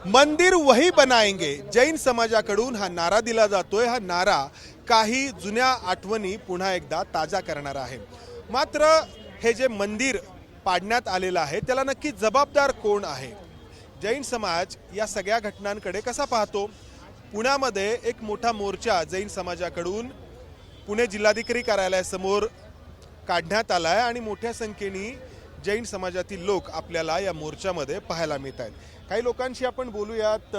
मंदिर वही बनाएंगे, जैन समाजाकडून हा नारा दिला जातोय। हा नारा काही जुन्या आठवणी पुन्हा एकदा ताजा करणारा आहे। मात्र हे जे मंदिर पाडण्यात आलेलं आहे त्याला नक्की जबाबदार कोण आहे? जैन समाज या सगळ्या घटनांकडे कसा पाहतो? पुण्यामध्ये एक मोठा मोर्चा जैन समाजाकडून पुणे जिल्हाधिकारी कार्यालयासमोर काढण्यात आला आहे आणि मोठ्या संख्येने जैन समाजातील लोक आपल्याला या मोर्चामध्ये पाहायला मिळत आहेत। काही लोकांशी आपण बोलूयात।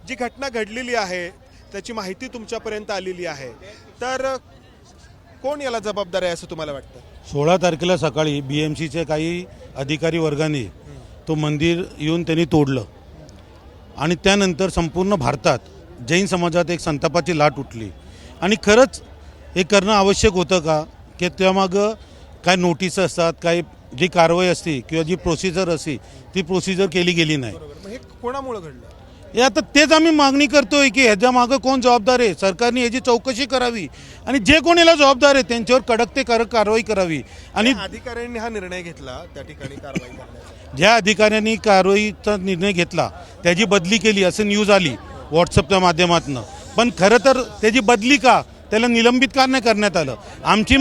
जी घटना घडलेली आहे त्याची माहिती तुमच्यापर्यंत आलेली आहे, तर कोण याला जबाबदार आहे असं तुम्हाला वाटतं? 16 तारखेला सकाळी BMCचे काही अधिकारी वर्गाने तो मंदिर येऊन त्यांनी तोडलं आणि त्यानंतर संपूर्ण भारतात जैन समाजात एक संतापाची लाट उठली। आणि खरंच हे करणं आवश्यक होतं का? की त्यामागं काय नोटीस असतात, काय जी कारवाई असते किंवा जी प्रोसिजर असते ती प्रोसिजर केली गेली नाही। हे कोणामुळे घडलं? हे आता तेच आम्ही मागणी करतोय की ह्याच्या मागं कोण जबाबदार आहे, सरकारने याची चौकशी करावी आणि जे कोण याला जबाबदार आहे त्यांच्यावर कडक ते कडक कारवाई करावी। आणि अधिकाऱ्यांनी हा निर्णय घेतला त्या ठिकाणी कारवाई करण्याचा, ज्या अधिकाऱ्यांनी कारवाईचा निर्णय घेतला त्याची बदली केली असं न्यूज आली व्हॉट्सअपच्या माध्यमातून, पण खरं तर त्याची बदली का, त्याला निलंबित का नाही करण्यात आलं? आमची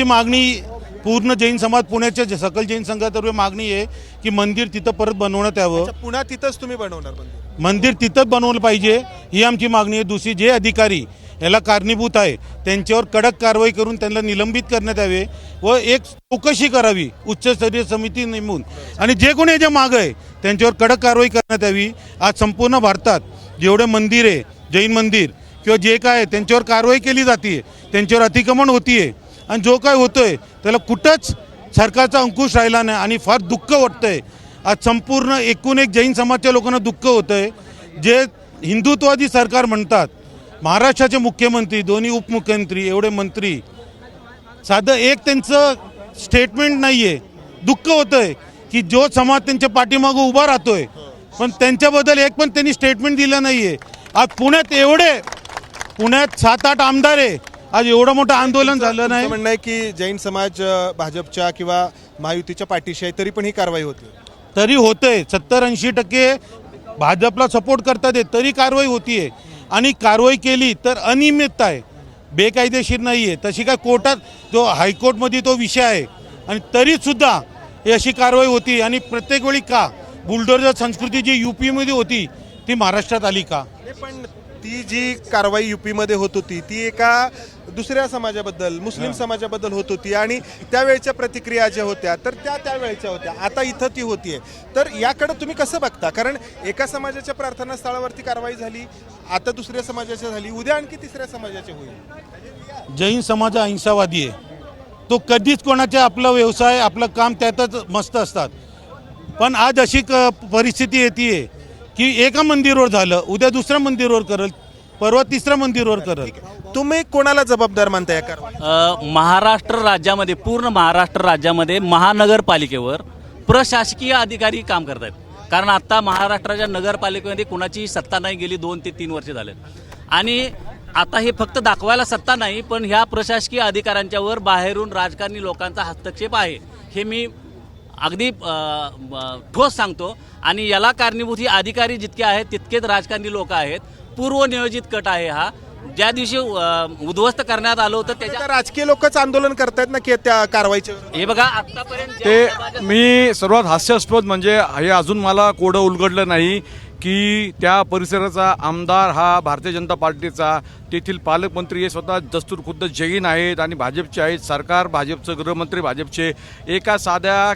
मागणी पूर्ण जैन समाज पुण्याच्या सकल जैन संघातर्फे मागणी आहे की मंदिर तिथं परत बनवण्यात यावं। पुन्हा तिथंच तुम्ही बनवणार मंदिर तिथंच बनवलं पाहिजे ही आमची मागणी आहे। दुसरी, जे अधिकारी याला कारणीभूत आहे त्यांच्यावर कडक कारवाई करून त्यांना निलंबित करण्यात यावे व एक चौकशी करावी उच्चस्तरीय समिती नेमून, आणि जे कोणी याच्या मागं आहे त्यांच्यावर कडक कारवाई करण्यात यावी। आज संपूर्ण भारतात जेवढे मंदिर आहे, जैन मंदिर किंवा जे काय आहे त्यांच्यावर कारवाई केली जाते, त्यांच्यावर अतिक्रमण होतीये आणि जो काय होतोय त्याला कुठंच सरकारचा अंकुश राहिला नाही आणि फार दुःख वाटतंय। आज संपूर्ण एकूण एक जैन समाजच्या लोकांना दुःख होतंय। जे हिंदुत्ववादी सरकार म्हणतात, महाराष्ट्राचे मुख्यमंत्री, दोन्ही उपमुख्यमंत्री, एवढे मंत्री, साधं एक त्यांचं स्टेटमेंट नाही आहे। दुःख होतंय की जो समाज त्यांच्या पाठीमागं उभा राहतोय पण त्यांच्याबद्दल एक पण त्यांनी स्टेटमेंट दिलं नाही आहे। आज पुण्यात 7-8 आमदार आहे, आज एवढं मोठं आंदोलन झालं नाही। म्हणणं आहे की जैन समाज भाजपच्या किंवा महायुतीच्या पाठीशी आहे तरी पण ही कारवाई होते, तरी होतंय 70-80% भाजपला सपोर्ट करतात तरी कारवाई होतीये। आणि कारवाई केली तर अनियमितता आहे, बेकायदेशीर नाही आहे। तशी काय कोर्टात जो हायकोर्टमध्ये तो विषय आहे आणि तरीसुद्धा ही अशी कारवाई होती। आणि प्रत्येक वेळी का बुलडोजर संस्कृती जी UP मध्ये होती ती महाराष्ट्रात आली का? पण ती जी कारवाई UP मध्ये होत होती ती एका दुसऱ्या समाजाबद्दल, मुस्लिम समाजाबद्दल होत होती आणि त्यावेळच्या प्रतिक्रिया ज्या होत्या तर त्यावेळच्या होत्या, आता इथं ती होतीये। तर याकडे तुम्ही कसं बघता? कारण एका समाजाच्या प्रार्थनास्थळावरती कारवाई झाली, आता दुसऱ्या समाजाची झाली, उद्या आणखी तिसऱ्या समाजाची होईल। जैन समाज अहिंसावादी आहे, तो कधीच कोणाच्या आपला व्यवसाय आपलं काम त्यातच मस्त असतात। पण आज अशी परिस्थिती येते की एका मंदिरावर झालं, उद्या दुसऱ्या मंदिरावर करेल, परवा तिसऱ्या मंदिरावर करेल। तुम्ही कोणाला जबाबदार मानता या कारवाई? महाराष्ट्र राज्यामध्ये, पूर्ण महाराष्ट्र राज्यामध्ये महानगरपालिकेवर प्रशासकीय अधिकारी काम करत आहेत। कारण आता महाराष्ट्राच्या नगरपालिकेमध्ये कुणाची सत्ता नाही, गेली 2 ते 3 वर्ष झाले। आणि आता हे फक्त दाखवायला सत्ता नाही, पण ह्या प्रशासकीय अधिकाऱ्यांच्यावर बाहेरून राजकारणी लोकांचा हस्तक्षेप आहे, हे मी अगदी ठोस सांगतो। आणि याला कारणीभूत ही अधिकारी जितके आहेत तितकेच राजकारणी लोक आहेत। पूर्वनियोजित कट आहे हा। ज्या दिवशी उद्ध्वस्त करण्यात आलं होतं त्याच्या राजकीय लोकच आंदोलन करतायत ना की त्या कारवाईच्या? हे बघा आतापर्यंत ते मी सर्वात हास्यास्पद म्हणजे हे अजून मला कोडं उलगडलं नाही की त्या परिसराचा आमदार हा भारतीय जनता पार्टीचा, तेथील पालकमंत्री हे स्वतः दस्तूर खुद्द जैन आहेत आणि भाजपचे आहेत, सरकार भाजपचं, गृहमंत्री भाजपचे। एका साध्या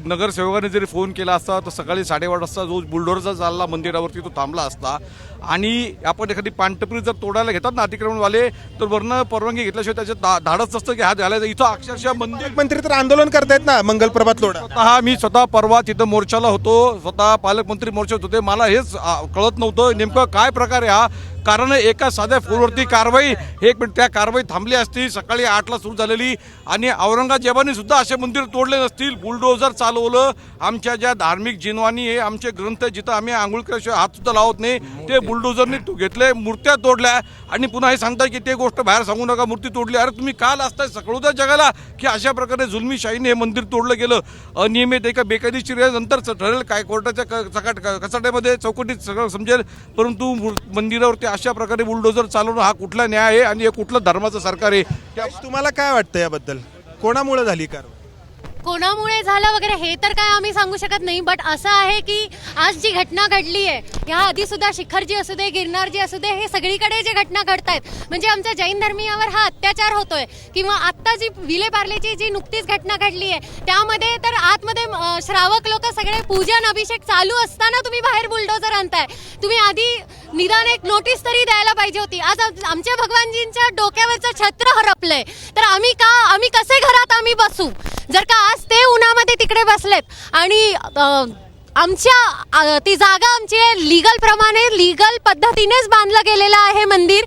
नगरसेवकाने जरी फोन केला असता तर सकाळी 8:30 वाजता जो बुलडोजर चालला मंदिरावरती तो थांबला असता। आणि आपण एखादी पानटपरी जर तोडायला घेतात ना अतिक्रमणवाले, तर वरनं परवानगी घेतल्याशिवाय त्याच्यात धाडच नसतं की हात घालायचा। इथं अक्षरशः मंत्री तर आंदोलन करतायत ना, मंगलप्रभात तोडा। मी स्वतः परवा तिथं मोर्चाला होतो, स्वतः पालकमंत्री मोर्चात होते। मला हेच कळत नव्हतं नेमकं काय प्रकार आहे हा। कारण एका साध्या फोनवरती कारवाई, एक मिनिट, त्या कारवाई थांबली असती सकाळी 8ला सुरू झालेली, आणि औरंगजेबाने सुद्धा असे मंदिर तोडले नसतील. बुलडोजर चालवलं. आमच्या ज्या धार्मिक जिनवानी हे आमचे ग्रंथ जिथं आम्ही आंघोळ केल्याशिवाय हात सुद्धा लावत नाही, ते बुलडोजरने घेतले, मूर्त्या तोडल्या, आणि पुन्हा हे सांगताय की ते गोष्ट बाहेर सांगू नका, मूर्ती तोडली. अरे तुम्ही काल असताय सगळं जगाला की अशा प्रकारे जुलमीशाहीने हे मंदिर तोडलं गेलं, अनियमित एका बेकायदेशीर नंतर ठरेल काय कोर्टाच्या कचाट्यामध्ये चौकटीत सगळं समजेल. परंतु मंदिरावरती अशा प्रकारे बुलडोजर चालवणं हा कुठला न्याय आहे आणि हे कुठलं धर्माचं सरकार आहे? तुम्हाला काय वाटतं याबद्दल? कोणामुळे झाली कारवाई? कोणामुळे झालं वगैरे हे तर काय आम्ही सांगू शकत नाही, बट असं आहे की आज जी घटना घडली आहे, या आधी सुद्धा शिखरजी असू दे, गिरनारजी असू दे, हे सगळीकडे जे घटना घडतायत, म्हणजे आमच्या जैन धर्मीयावर हा अत्याचार होतोय. किंवा आत्ता जी विलेपार्लेची जी नुकतीच घटना घडली आहे, त्यामध्ये तर आतमध्ये श्रावक लोक सगळे पूजन अभिषेक चालू असताना तुम्ही बाहेर बुलडोजर आणताय. तुम्ही आधी निदान एक नोटीस तरी द्यायला पाहिजे होती. आज आमच्या भगवानजींच्या डोक्यावरचं छत्र हरपलंय, तर आम्ही कसे घरात आम्ही बसू? जर का आज ते उन्हामध्ये तिकडे बसलेत आणि ती जागा आमची लीगल प्रमाणे, लीगल पद्धतीनेच बांधलं गेलेलं आहे मंदिर.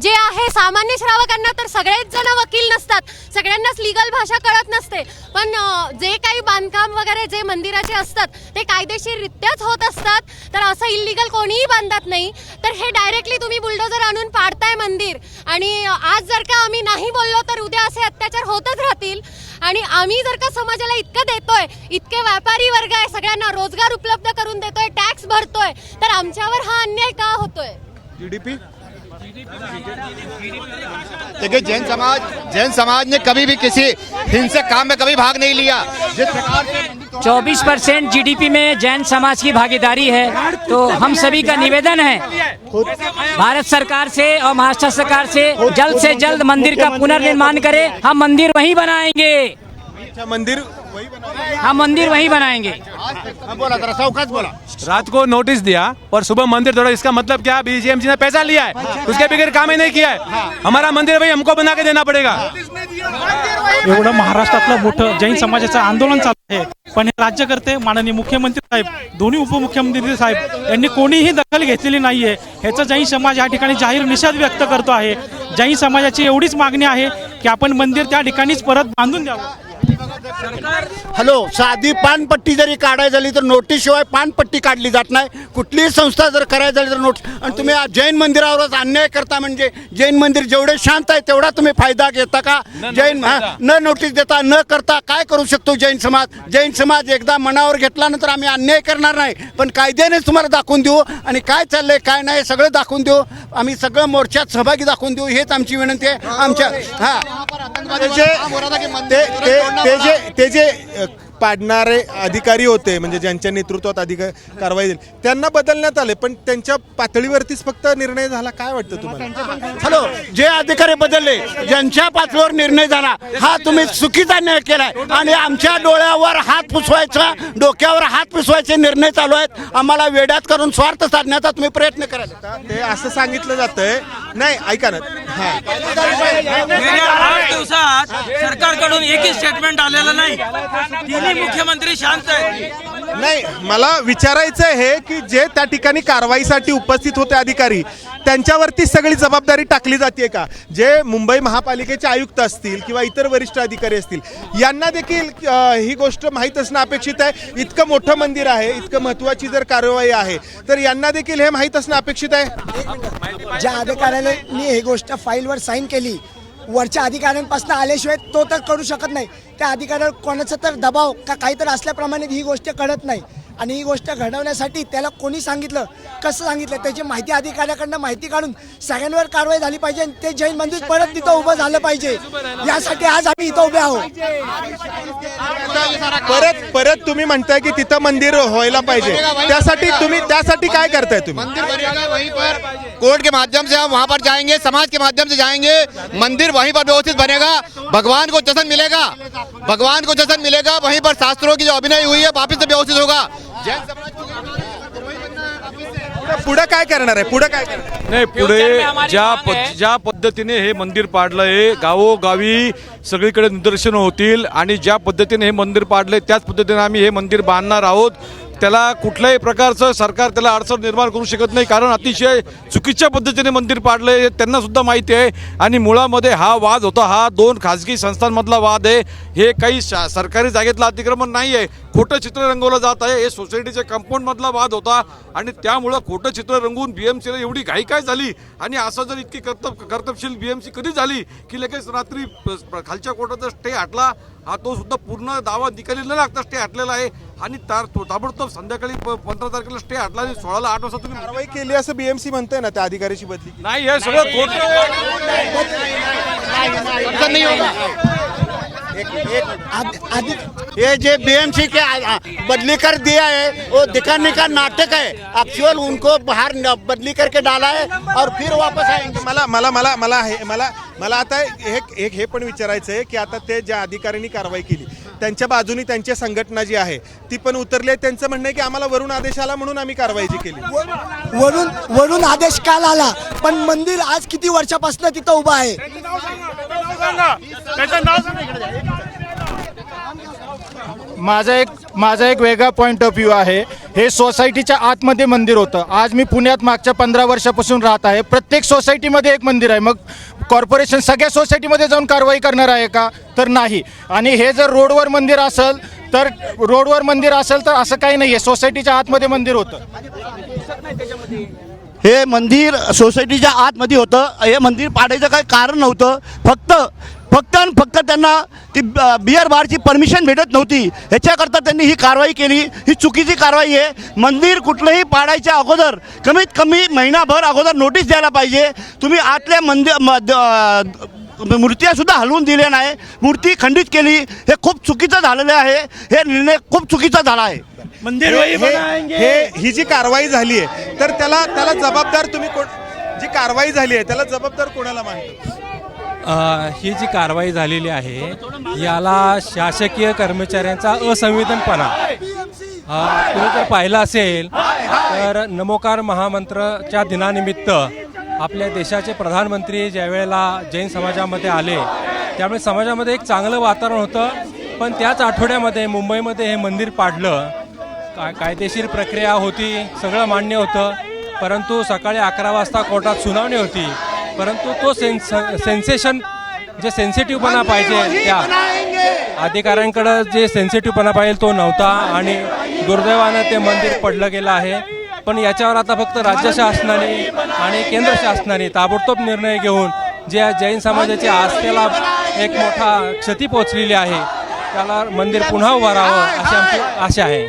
जे आहे सामान्य श्रावकांना तर सगळेच जण वकील नसतात, सगळ्यांनाच लीगल भाषा कळत नसते, पण जे काही बांधकाम वगैरे जे मंदिराचे असतात ते कायदेशीररित्याच होत असतात. तर असं इल्लीगल कोणीही बांधत नाही. तर हे डायरेक्टली तुम्ही बुलडोजर आणून पाडताय मंदिर, आणि आज जर का आम्ही नाही बोललो तर उद्या असे अत्याचार होतच राहतील. आणि आम्ही जर का समाजाला इतकं देतोय, इतके व्यापारी वर्ग आहे, सगळ्यांना रोजगार उपलब्ध करून देतोय, टॅक्स भरतोय, तर आमच्यावर हा अन्याय का होतोय? जीडीपी देखिए, जैन समाज ने कभी भी किसी हिंसक काम में कभी भाग नहीं लिया. जिस प्रकार से 24% जीडीपी में जैन समाज की भागीदारी है, तो हम सभी का निवेदन है भारत सरकार से और महाराष्ट्र सरकार से जल्द मंदिर का पुनर्निर्माण करें. हम मंदिर वहीं बनाएंगे, हम मंदिर वहीं बनाएंगे. बोला जरा सौखत बोला. रात को नोटिस दिया और सुबह मंदिर तोड़ा, इसका मतलब क्या? बीजेएमसी ने पैसा लिया है, उसके बगैर काम ही नहीं किया है. हमारा मंदिर भाई हमको बना के देना पड़ेगा. एवढं महाराष्ट्रातलं मोठं जैन समाजाचं आंदोलन चालू आहे, पण हे राज्यकर्ते, माननीय मुख्यमंत्री साहेब, दोन्ही उपमुख्यमंत्री साहेब यांनी कोणीही दखल घेतलेली नाहीये. ह्याचा जैन समाज या ठिकाणी जाहीर निषेध व्यक्त करतो आहे. जैन समाजाची एवढीच मागणी आहे की आपण मंदिर त्या ठिकाणीच परत बांधून द्यावं. हॅलो, साधी पानपट्टी जरी काढायची झाली तर नोटीस शिवाय पानपट्टी काढली जात नाही. कुठलीही संस्था जर करायची झाली तर नोटीस. आणि तुम्ही आज जैन मंदिरावरच अन्याय करता. म्हणजे जैन मंदिर जेवढे शांत आहे तेवढा तुम्ही फायदा घेता का? जैन न नोटीस देता, न करता काय करू शकतो जैन समाज? जैन समाज एकदा मनावर घेतल्यानंतर आम्ही अन्याय करणार नाही, पण कायद्यानेच तुम्हाला दाखवून देऊ, आणि काय चाललंय काय नाही सगळं दाखवून देऊ. आम्ही सगळं मोर्चात सहभागी दाखवून देऊ, हेच आमची विनंती आहे. आमच्या ते जे पाडणारे अधिकारी होते, म्हणजे ज्यांच्या नेतृत्वात कारवाई झाली, त्यांना बदलण्यात आले, पण त्यांच्या पातळीवरतीच फक्त निर्णय झाला. काय वाटतं तुम्हाला? हॅलो, जे अधिकारी बदलले, ज्यांच्या पातळीवर निर्णय झाला, हा तुम्ही चुकीचा निर्णय केलाय. आणि आमच्या डोळ्यावर हात पुसवायचा, डोक्यावर हात पुसवायचे निर्णय चालू आहेत. आम्हाला वेड्यात करून स्वार्थ साधण्याचा तुम्ही प्रयत्न कराल. ते असं सांगितलं जातंय. नाही, ऐका ना, गेल्या 8 दिवसात सरकारकडून एकही स्टेटमेंट आलेलं नाही. तिन्ही मुख्यमंत्री शांत आहेत. नाही, मला विचारायचं आहे की जे त्या ठिकाणी कारवाईसाठी उपस्थित होते अधिकारी, त्यांच्यावरती सगळी जबाबदारी टाकली जाते का? जे मुंबई महापालिकेचे आयुक्त असतील किंवा इतर वरिष्ठ अधिकारी असतील, यांना देखील ही गोष्ट माहीत असणं अपेक्षित आहे. इतकं मोठं मंदिर आहे, इतकं महत्त्वाची जर कारवाई आहे, तर यांना देखील हे माहीत असणं अपेक्षित आहे. ज्या अधिकाऱ्याने ही गोष्ट फाईलवर साईन केली, वरच्या अधिकाऱ्यांपासून आल्याशिवाय तो तर करू शकत नाही. त्या अधिकाऱ्यावर कोणाचा तर दबाव का काहीतरी असल्याप्रमाणे ही गोष्ट कळत नाही. आणि ही गोष्ट घडवण्यासाठी त्याला कोणी सांगितलं, कसं सांगितलं, त्याची माहिती अधिकाऱ्याकडनं माहिती काढून सगळ्यांवर कारवाई झाली पाहिजे. आणि ते जैन मंदिर परत तिथं उभं झालं पाहिजे. यासाठी आज आम्ही इथं उभे आहोत. परत तुम्ही म्हणताय की तिथं मंदिर व्हायला पाहिजे, त्यासाठी काय करताय तुम्ही? मंदिर बनेगा वहीं पर, कोर्ट के माध्यम से हम वहाँ पर जाएंगे, समाज के माध्यम से जाएंगे. मंदिर वहीं पर व्यवस्थित बनेगा. भगवान को जश्न मिलेगा, भगवान को जश्न मिलेगा. वहीं पर शास्त्रों की जो अभिनय हुई है वापिस से व्यवस्थित होगा. पुढे काय करणार आहे? पुढे काय करणार? नाही पुढे ज्या पद्धतीने हे मंदिर पाडलं आहे, गावोगावी सगळीकडे निदर्शनं होतील आणि ज्या पद्धतीने हे मंदिर पाडले त्याच पद्धतीने आम्ही हे मंदिर बांधणार आहोत. त्याला कुठल्याही प्रकारचं सरकार त्याला अडचण निर्माण करू शकत नाही, कारण अतिशय चुकीच्या पद्धतीने मंदिर पाडलं हे त्यांना सुद्धा माहिती आहे. आणि मुळामध्ये हा वाद होता, हा 2 खाजगी संस्थांमधला वाद आहे. हे काही सरकारी जागेतलं अतिक्रमण नाही आहे. खोटं चित्र रंगवलं जात आहे. हे सोसायटीच्या कंपाऊंडमधला वाद होता आणि त्यामुळं खोटं चित्र रंगवून BMCला एवढी घाई काय झाली आणि असं जर इतकी कर्तबशील BMC कधी झाली की लगेच रात्री खालच्या कोर्टाचा स्टे हटला. हा तो सुद्धा पूर्ण दावा निकाली न लागता स्टे हटलेला आहे आणि ताबडतोब संध्याकाळी 15 तारखेला स्टे हटला आणि 16ला 8 वाजता तुम्ही कारवाई केली असं BMC म्हणतंय ना, त्या अधिकाऱ्याची बदली केली. नाही. हे सगळं ये जो BMC के बदली कर दिया है वो दिखाने का नाटक है. एक्चुअल उनको बाहर बदली करके डाला है और फिर वापस आएंगे. मला आता एक हे पण विचारायचं आहे की आता ते ज्या अधिकाऱ्यांनी कारवाई केली त्यांच्या बाजूनी त्यांची संघटना जी आहे ती पण उतरली आहे. त्यांचं म्हणणं आहे की आम्हाला वरून आदेश आला म्हणून आम्ही कारवाई जी केली. वरून आदेश काल आला, पण मंदिर आज किती वर्षापासून तिथं उभं आहे. माझा एक वेगळा पॉईंट ऑफ व्ह्यू आहे. हे सोसायटीच्या आतमध्ये मंदिर होतं. आज मी पुण्यात मागच्या 15 वर्षापासून राहत आहे. प्रत्येक सोसायटीमध्ये एक मंदिर आहे. मग कॉर्पोरेशन सगळ्या सोसायटीमध्ये जाऊन कारवाई करणार आहे का? तर नाही. आणि हे जर रोडवर मंदिर असेल तर असं काही नाही आहे. सोसायटीच्या आतमध्ये मंदिर होतं. हे मंदिर सोसायटीच्या आतमध्ये होतं. हे मंदिर पाडायचं काही कारण नव्हतं. फक्त त्यांना ती बिअर बारची परमिशन भेटत नव्हती. ह्याच्याकरता त्यांनी ही कारवाई केली. ही चुकीची कारवाई आहे. मंदिर कुठलंही पाडायच्या अगोदर कमीत कमी महिनाभर अगोदर नोटीस द्यायला पाहिजे. तुम्ही आतल्या मूर्त्या सुद्धा हलवून दिल्या नाही, मूर्ती खंडित केली. हे खूप चुकीचं झालेलं आहे. हे निर्णय खूप चुकीचा झाला आहे. ही जी कारवाई झाली आहे तर त्याला जबाबदार तुम्ही कोण? जी कारवाई झाली आहे त्याला जबाबदार कोणाला मानतो? ही जी कारवाई झालेली आहे याला शासकीय कर्मचाऱ्यांचा असंवेदनपणा. तुम्ही जर पाहिलं असेल तर नमोकार महामंत्रच्या दिनानिमित्त आपल्या देशाचे प्रधानमंत्री ज्या वेळेला जैन समाजामध्ये आले त्यामुळे समाजामध्ये एक चांगलं वातावरण होतं. पण त्याच आठवड्यामध्ये मुंबईमध्ये हे मंदिर पाडलं. कायदेशीर प्रक्रिया होती, सगळं मान्य होतं. परंतु सकाळी 11 वाजता कोर्टात सुनावणी होती. परंतु तो सेन्सेशन जे सेन्सिटिव्हपणा पाहिजे त्या अधिकाऱ्यांकडं जे सेन्सिटिव्हपणा पाहिजे तो नव्हता आणि दुर्दैवानं ते मंदिर पडलं गेलं आहे. पण याच्यावर आता फक्त राज्य शासनाने आणि केंद्र शासनाने ताबडतोब निर्णय घेऊन जे जैन समाजाच्या आस्थेला एक मोठा क्षती पोचलेली आहे त्याला मंदिर पुन्हा उभं राहावं अशी आमची आशा आहे.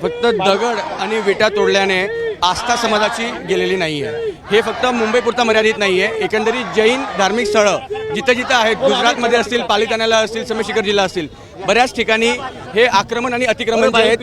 फक्त दगड आणि विटा तोडल्याने आस्था समाजाची गेलेली नाही आहे. हे फक्त मुंबईपुरता मर्यादित नाही आहे. एकंदरीत जैन धार्मिक स्थळं जिथं जिथं आहेत, गुजरातमध्ये असतील, पालिताण्याला असतील, समेशिखर जिल्हा असतील, बऱ्याच ठिकाणी हे आक्रमण आणि अतिक्रमण जे आहेत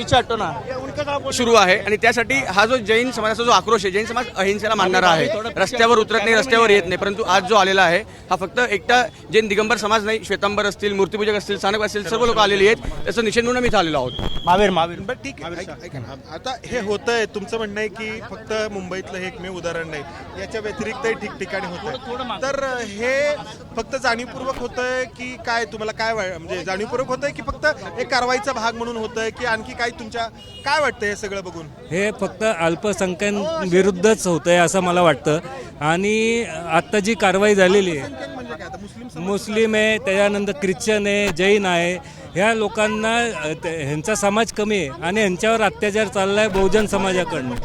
सुरू आहे. आणि त्यासाठी हा जो जैन समाजाचा जो आक्रोश आहे, जैन समाज अहिंसेला मानणारा आहे, रस्त्यावर उतरत नाही, रस्त्यावर येत नाही. परंतु आज जो आलेला आहे हा फक्त एकटा जैन दिगंबर समाज नाही, श्वेतांबर असतील, मूर्तिपूजक असतील, स्थानक असतील, सर्व लोक आलेली आहेत. त्याचं निषेध म्हणून आम्ही आलेलो आहोत. महावीर बरं ठीक आहे. ऐका ना, आता हे होतंय, तुमचं म्हणणं आहे की फक्त मुंबईतलं हे एकमेव उदाहरण नाही, याच्या व्यतिरिक्तही ठिकठिकाणी होतंय. तर हे फक्त जाणीवपूर्वक होतंय की काय? तुम्हाला काय म्हणजे जाणीवपूर्वक होतंय की फक्त एक कारवाईचा भाग म्हणून होतंय की आणखी काही तुमच्या काय वाटतं हे सगळं बघून? हे फक्त अल्पसंख्यांविरुद्धच होतंय असं मला वाटतं. आणि आत्ता जी कारवाई झालेली आहे, मुस्लिम आहे, त्याच्यानंतर ख्रिश्चन आहे, जैन आहे, ह्या लोकांना ह्यांचा समाज कमी आहे आणि ह्यांच्यावर अत्याचार चाललाय बहुजन समाजाकडनं.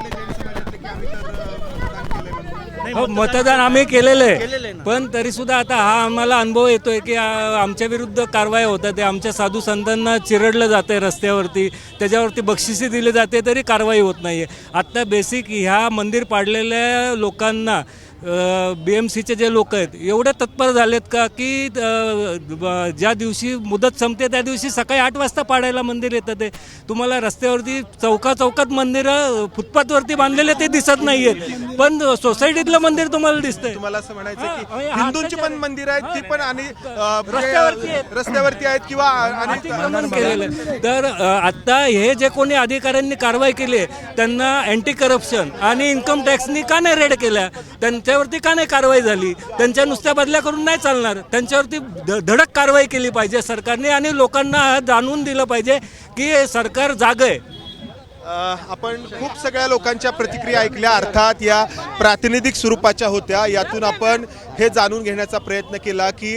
हो, मतदान आम्ही केलेलं आहे, पण तरी सुद्धा आता हा आम्हाला अनुभव येतोय की आमच्या विरुद्ध कारवाई होतात. ते आमच्या साधू संतांना चिरडलं जाते रस्त्यावरती, त्याच्यावरती बक्षिसे दिली जाते तरी कारवाई होत नाहीये. आत्ता बेसिक ह्या मंदिर पाडलेल्या लोकांना BMCचे जे लोक आहेत एवढे तत्पर झालेत का की ज्या दिवशी मुदत संपते त्या दिवशी सकाळी 8 वाजता पाडायला मंदिर येतं. ते तुम्हाला रस्त्यावरती चौकात मंदिरं फुटपाथवरती बांधलेले ते दिसत नाहीये, पण सोसायटीतलं मंदिर तुम्हाला दिसतंय. तुम्हाला असं म्हणायचं की हिंदूंची पण मंदिर आहेत ती पण आणि रस्त्यावरती आहेत किंवा अतिक्रमण केलेलं आहे. तर आता हे जे कोणी अधिकाऱ्यांनी कारवाई केली त्यांना अँटी करप्शन आणि इन्कम टॅक्सनी का नाही रेड केल्या, त्यांच्यावरती का नाही कारवाई झाली, त्यांच्या नुसत्या बदल्या करून नाही चालणार. त्यांच्यावरती धडक कारवाई केली पाहिजे सरकारने आणि लोकांना जाणून दिलं पाहिजे की हे सरकार जागं आहे. आपण खूप सगळ्या लोकांच्या प्रतिक्रिया ऐकल्या, अर्थात या प्रातिनिधिक स्वरूपाच्या होत्या. यातून आपण हे जाणून घेण्याचा प्रयत्न केला की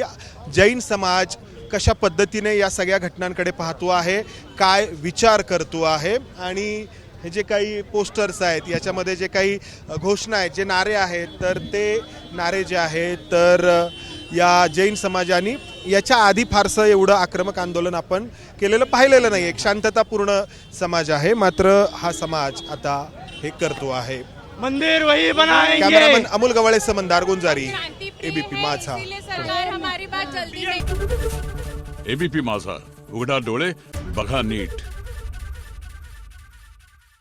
जैन समाज कशा पद्धतीने या सगळ्या घटनांकडे पाहतो आहे, काय विचार करतो आहे आणि हे जे काही पोस्टर्स आहेत याच्यामध्ये जे काही घोषणा आहेत, जे नारे आहेत, तर ते नारे जे आहेत तर या जैन समाजाने याच्या आधी फारसं एवढं आक्रमक आंदोलन आपण केलेलं पाहिलेलं नाही. एक शांततापूर्ण समाज आहे, मात्र हा समाज आता हे करतो आहे. मंदिर वही बनाएंगे. कॅमेरामन अमोल गवळे, समंदार गुंजारी, एबीपी माझा. एबीपी माझा, उघडा डोळे बघा नीट.